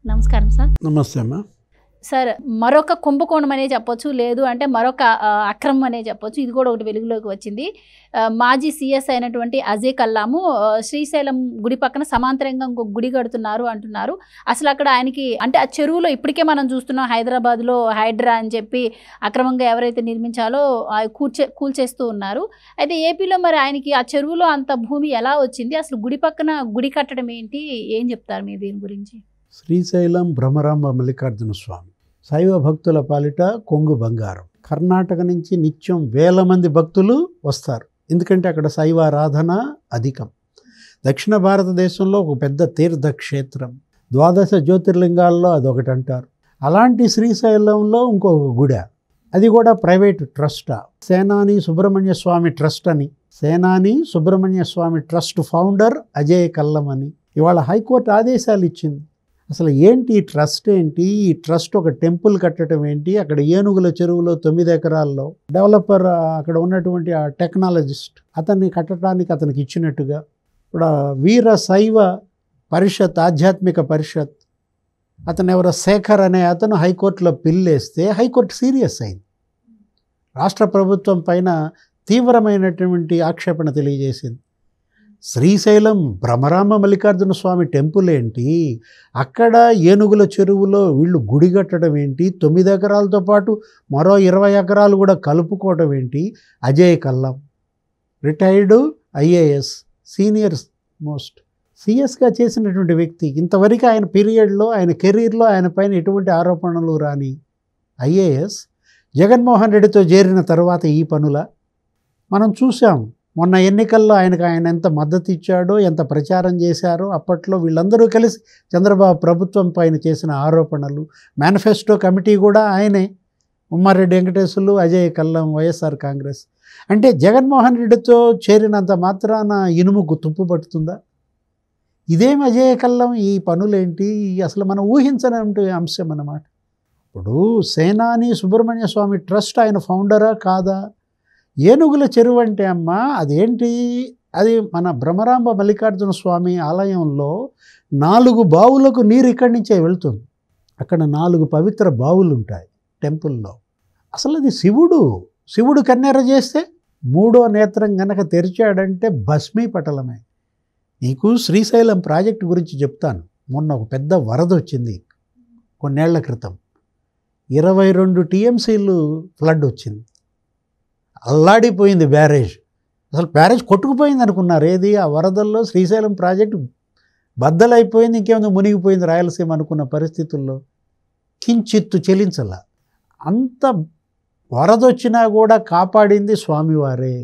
నమస్కారం సార్. నమస్తే అమ్మా. సార్, మరొక కుంభకోణం అనే చెప్పొచ్చు, లేదు అంటే మరొక అక్రమం అనే చెప్పొచ్చు. ఇది కూడా ఒకటి వెలుగులోకి వచ్చింది. మాజీ సీఎస్ అయినటువంటి అజయ్ కల్లాము శ్రీశైలం గుడి పక్కన సమాంతరంగా ఇంకొక గుడి కడుతున్నారు అంటున్నారు. అసలు అక్కడ ఆయనకి అంటే ఆ చెరువులో ఇప్పటికే మనం చూస్తున్నాం, హైదరాబాద్లో హైడ్రా అని చెప్పి అక్రమంగా ఎవరైతే నిర్మించాలో కూల్చేస్తూ ఉన్నారు. అయితే ఏపీలో మరి ఆయనకి ఆ చెరువులో అంత భూమి ఎలా వచ్చింది? అసలు గుడి పక్కన గుడి కట్టడం ఏంటి? ఏం చెప్తారు మీరు దీని గురించి? శ్రీశైలం భ్రమరాంబ మల్లికార్జున స్వామి శైవ భక్తుల పాలిట కొంగు బంగారం. కర్ణాటక నుంచి నిత్యం వేల మంది భక్తులు వస్తారు, ఎందుకంటే అక్కడ శైవారాధన అధికం. దక్షిణ భారతదేశంలో ఒక పెద్ద తీర్థక్షేత్రం, 12 జ్యోతిర్లింగాల్లో అదొకటి అంటారు. అలాంటి శ్రీశైలంలో ఇంకొక గుడి, అది కూడా ప్రైవేట్ ట్రస్ట్, సేనాని సుబ్రహ్మణ్య స్వామి ట్రస్ట్ అని. సేనాని సుబ్రహ్మణ్య స్వామి ట్రస్ట్ ఫౌండర్ అజయ్ కల్లం అని. ఇవాళ హైకోర్టు ఆదేశాలు ఇచ్చింది. అసలు ఏంటి ఈ ట్రస్ట్ ఏంటి, ఈ ట్రస్ట్ ఒక టెంపుల్ కట్టడం ఏంటి, అక్కడ ఏనుగుల చెరువులో 9 ఎకరాల్లో డెవలపర్ అక్కడ ఉన్నటువంటి ఆ టెక్నాలజిస్ట్ అతన్ని కట్టడానికి అతనికి ఇచ్చినట్టుగా. ఇప్పుడు వీర శైవ పరిషత్, ఆధ్యాత్మిక పరిషత్ అతను ఎవరో శేఖర్ అనే అతను హైకోర్టులో పిల్లేస్తే హైకోర్టు సీరియస్ అయింది. రాష్ట్ర ప్రభుత్వం పైన తీవ్రమైనటువంటి ఆక్షేపణ తెలియజేసింది. శ్రీశైలం భ్రమరాంబ మల్లికార్జున స్వామి టెంపుల్ ఏంటి, అక్కడ ఏనుగుల చెరువులో వీళ్ళు గుడి కట్టడం ఏంటి, 9 ఎకరాలతో పాటు మరో 20 ఎకరాలు కూడా కలుపుకోవడం ఏంటి? అజయ్ కల్లం రిటైర్డ్ ఐఏఎస్, సీనియర్ మోస్ట్ సిఎస్గా చేసినటువంటి వ్యక్తి. ఇంతవరకు ఆయన పీరియడ్లో, ఆయన కెరీర్లో ఆయన పైన ఎటువంటి ఆరోపణలు రాని ఐఏఎస్ జగన్మోహన్ రెడ్డితో చేరిన తర్వాత ఈ పనుల మనం చూసాం. మొన్న ఎన్నికల్లో ఆయన ఎంత మద్దతు ఇచ్చాడో, ఎంత ప్రచారం చేశారో. అప్పట్లో వీళ్ళందరూ కలిసి చంద్రబాబు ప్రభుత్వం పైన చేసిన ఆరోపణలు, మేనిఫెస్టో కమిటీ కూడా ఆయనే, ఉమ్మారెడ్డి వెంకటేశ్వర్లు, అజయ్ కల్లం, వైఎస్ఆర్ కాంగ్రెస్. అంటే జగన్మోహన్ రెడ్డితో చేరినంత మాత్రాన ఇనుముకు తుప్పు పడుతుందా? ఇదేం అజయ్ కల్లం, ఈ పనులేంటి? అసలు మనం ఊహించనంటే అంశం అన్నమాట. ఇప్పుడు సేనాని సుబ్రహ్మణ్య స్వామి ట్రస్ట్ ఆయన ఫౌండరా కాదా? ఏనుగుల చెరువు అంటే అమ్మ అదేంటి? అది మన భ్రమరాంబ మల్లికార్జున స్వామి ఆలయంలో 4 బావులకు నీరు ఇక్కడి నుంచే వెళ్తుంది. అక్కడ 4 పవిత్ర బావులు ఉంటాయి టెంపుల్లో. అసలు అది శివుడు కన్నెర చేస్తే 3వ నేత్రం గనక తెరిచాడంటే భస్మీపటలమే. నీకు శ్రీశైలం ప్రాజెక్టు గురించి చెప్తాను. మొన్న ఒక పెద్ద వరద వచ్చింది కొన్నేళ్ల క్రితం, 22 టీఎంసీలు ఫ్లడ్ వచ్చింది. అల్లాడిపోయింది బ్యారేజ్. అసలు బ్యారేజ్ కొట్టుకుపోయింది అనుకున్నారు. ఏది ఆ వరదల్లో శ్రీశైలం ప్రాజెక్టు బద్దలైపోయింది, ఇంకేముంది మునిగిపోయింది రాయలసీమ అనుకున్న పరిస్థితుల్లో కించిత్తు చెలించల. అంత వరదొచ్చినా కూడా కాపాడింది స్వామివారే.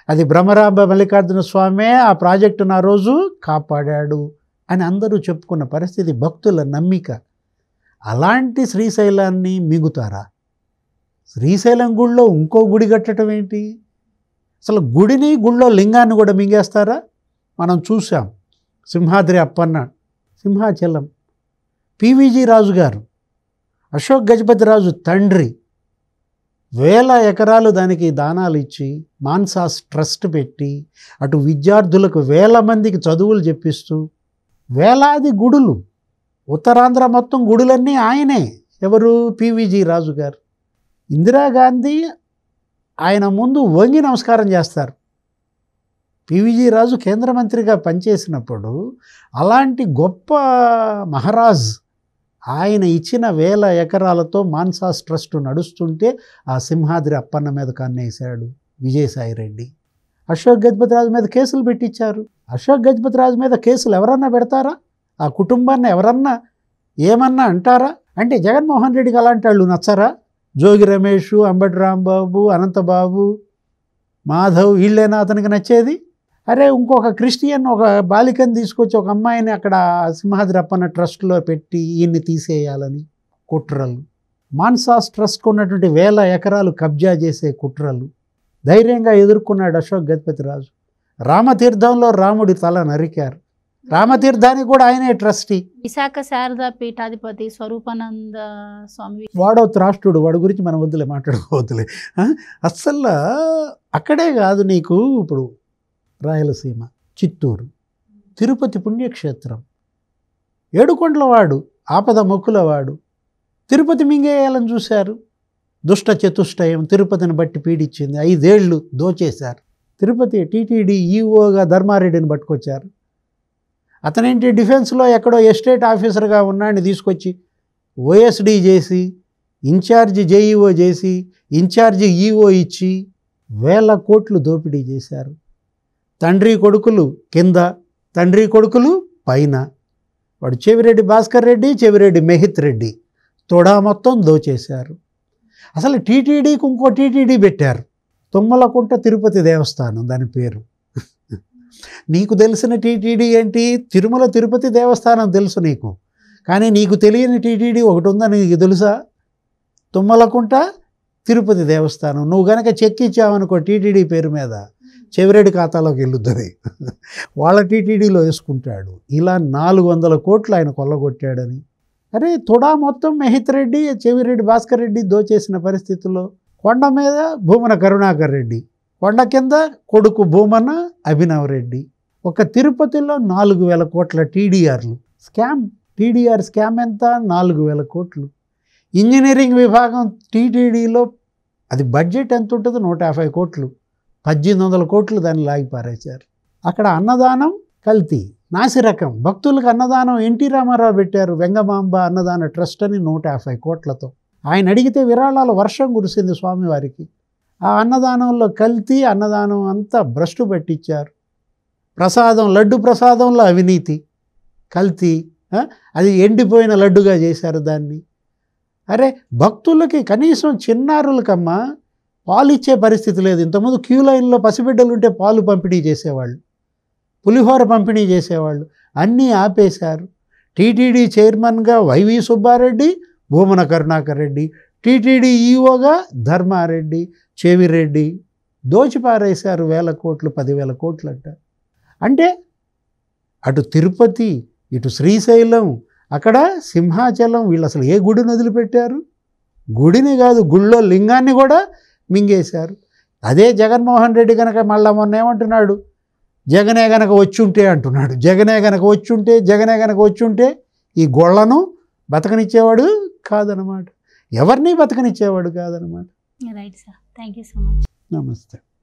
అది భ్రమరాంబ మల్లికార్జున స్వామే ఆ ప్రాజెక్టును ఆ రోజు కాపాడాడు అని అందరూ చెప్పుకున్న పరిస్థితి, భక్తుల నమ్మిక. అలాంటి శ్రీశైలాన్ని మిగుతారా? శ్రీశైలం గుడిలో ఇంకో గుడి కట్టడం ఏంటి? అసలు గుడిని, గుడిలో లింగాన్ని కూడా మింగేస్తారా? మనం చూసాం. సింహాద్రి అప్పన్న, సింహాచలం, పివిజి రాజు గారు, అశోక్ గజపతి రాజు తండ్రి వేల ఎకరాలు దానికి దానాలు ఇచ్చి మాన్సాస్ ట్రస్ట్ పెట్టి అటు విద్యార్థులకు వేల మందికి చదువులు చెప్పిస్తూ వేలాది గుడులు, ఉత్తరాంధ్ర మొత్తం గుడులన్నీ ఆయనే. ఎవరు? పివిజి రాజు గారు. ఇందిరాగాంధీ ఆయన ముందు వంగి నమస్కారం చేస్తారు. పివిజి రాజు కేంద్ర మంత్రిగా పనిచేసినప్పుడు అలాంటి గొప్ప మహారాజ్ ఆయన ఇచ్చిన వేల ఎకరాలతో మాన్సాస్ ట్రస్ట్ నడుస్తుంటే ఆ సింహాద్రి అప్పన్న మీద కన్నేశాడు విజయసాయి రెడ్డి. అశోక్ గజపతి రాజు మీద కేసులు పెట్టించారు. అశోక్ గజపతి రాజు మీద కేసులు ఎవరన్నా పెడతారా? ఆ కుటుంబాన్ని ఎవరన్నా ఏమన్నా అంటారా? అంటే జగన్మోహన్ రెడ్డికి అలాంటి వాళ్ళు నచ్చరా? జోగి రమేష్, అంబటి రాంబాబు, అనంతబాబు, మాధవ్ వీళ్ళేనా అతనికి నచ్చేది? అరే ఇంకొక క్రిస్టియన్ ఒక బాలికని తీసుకొచ్చి ఒక అమ్మాయిని అక్కడ సింహాద్రి అప్పన్న ట్రస్ట్లో పెట్టి ఈయన్ని తీసేయాలని కుట్రలు, మాన్సాస్ ట్రస్ట్కు ఉన్నటువంటి వేల ఎకరాలు కబ్జా చేసే కుట్రలు ధైర్యంగా ఎదుర్కొన్నాడు అశోక్ గజపతి రాజు. రామతీర్థంలో రాముడి తల నరికారు. రామతీర్థానికి కూడా ఆయనే ట్రస్టీ. విశాఖ శారదా పీఠాధిపతి స్వరూపానంద స్వామి వాడో త్రాష్టుడు, వాడి గురించి మనం వద్దులే, మాట్లాడుకోవద్దులే. అస్సలు అక్కడే కాదు, నీకు ఇప్పుడు రాయలసీమ, చిత్తూరు, తిరుపతి పుణ్యక్షేత్రం, ఏడుకొండలవాడు ఆపద మొక్కులవాడు. తిరుపతి మింగేయాలని చూశారు. దుష్ట చతుష్టయం తిరుపతిని బట్టి పీడించింది. 5 ఏళ్ళు దోచేశారు. తిరుపతి టీటీడీ ఈఓగా ధర్మారెడ్డిని పట్టుకొచ్చారు. అతనేంటి డిఫెన్స్లో ఎక్కడో ఎస్టేట్ ఆఫీసర్గా ఉన్నాడిని తీసుకొచ్చి ఓఎస్డీ చేసి, ఇన్ఛార్జ్ జేఈఓ చేసి, ఇన్ఛార్జ్ ఈఓ ఇచ్చి 1000 కోట్లు దోపిడీ చేశారు. తండ్రి కొడుకులు కింద, తండ్రి కొడుకులు పైన. వాడు చెవిరెడ్డి భాస్కర్ రెడ్డి, చెవిరెడ్డి మెహిత్ రెడ్డి తొడా మొత్తం దోచేశారు. అసలు టీటీడీకి ఇంకో టీటీడీ పెట్టారు, తుమ్మలకుంట తిరుపతి దేవస్థానం దాని పేరు. నీకు తెలిసిన టీటీడీ ఏంటి? తిరుమల తిరుపతి దేవస్థానం తెలుసు నీకు, కానీ నీకు తెలియని టీటీడీ ఒకటి ఉందని నీకు తెలుసా? తుమ్మలకుంట తిరుపతి దేవస్థానం. నువ్వు గనక చెక్ ఇచ్చావనుకో టీటీడీ పేరు మీద, చెవిరెడ్డి ఖాతాలోకి వెళ్ళుతుంది, వాళ్ళ టీటీడీలో వేసుకుంటాడు. ఇలా 400 కోట్లు ఆయన కొల్లగొట్టాడని. అరే తొడా మొత్తం మెహిత్ రెడ్డి, చెవిరెడ్డి భాస్కర్ రెడ్డి దోచేసిన పరిస్థితుల్లో కొండ మీద భూమన కరుణాకర్ రెడ్డి, కొండ కింద కొడుకు భూమన అభినవ్ రెడ్డి. ఒక తిరుపతిలో 4000 కోట్ల టీడీఆర్లు స్కామ్. టీడీఆర్ స్కామ్ ఎంత? 4000 కోట్లు. ఇంజనీరింగ్ విభాగం టీటీడీలో అది బడ్జెట్ ఎంత ఉంటుంది? 150 కోట్లు. 1800 కోట్లు దాన్ని లాగి పారేశారు. అక్కడ అన్నదానం కల్తీ, నాసిరకం. భక్తులకు అన్నదానం ఎన్టీ రామారావు పెట్టారు, వెంగమాంబ అన్నదాన ట్రస్ట్ అని 150 కోట్లతో. ఆయన అడిగితే విరాళాలు వర్షం కురిసింది స్వామివారికి. ఆ అన్నదానంలో కల్తీ, అన్నదానం అంతా భ్రష్టు పట్టించారు. ప్రసాదం, లడ్డు ప్రసాదంలో అవినీతి, కల్తీ. అది ఎండిపోయిన లడ్డుగా చేశారు దాన్ని. అరే భక్తులకి కనీసం చిన్నారులకమ్మా పాలు ఇచ్చే పరిస్థితి లేదు. ఇంతకుముందు క్యూ లైన్లో పసిబిడ్డలు ఉంటే పాలు పంపిణీ చేసేవాళ్ళు, పులిహోర పంపిణీ చేసేవాళ్ళు. అన్నీ ఆపేశారు. టీటీడీ చైర్మన్గా వైవి సుబ్బారెడ్డి, భూమన కరుణాకర్ రెడ్డి, టీటీడీ ఈఓగా ధర్మారెడ్డి, చెవిరెడ్డి దోచిపారేశారు 1000 కోట్లు, 10,000 కోట్లు అంట. అంటే అటు తిరుపతి, ఇటు శ్రీశైలం, అక్కడ సింహాచలం, వీళ్ళు అసలు ఏ గుడిని వదిలిపెట్టారు? గుడిని కాదు, గుళ్ళో లింగాన్ని కూడా మింగేశారు. అదే జగన్మోహన్ రెడ్డి కనుక మళ్ళా మొన్న ఏమంటున్నాడు? జగనే గనక వచ్చుంటే అంటున్నాడు. జగనే గనక వచ్చుంటే ఈ గొళ్ళను బతకనిచ్చేవాడు కాదనమాట, ఎవరిని బతకనిచ్చేవాడు కాదనమాట. Right sir, thank you so much. నమస్తే.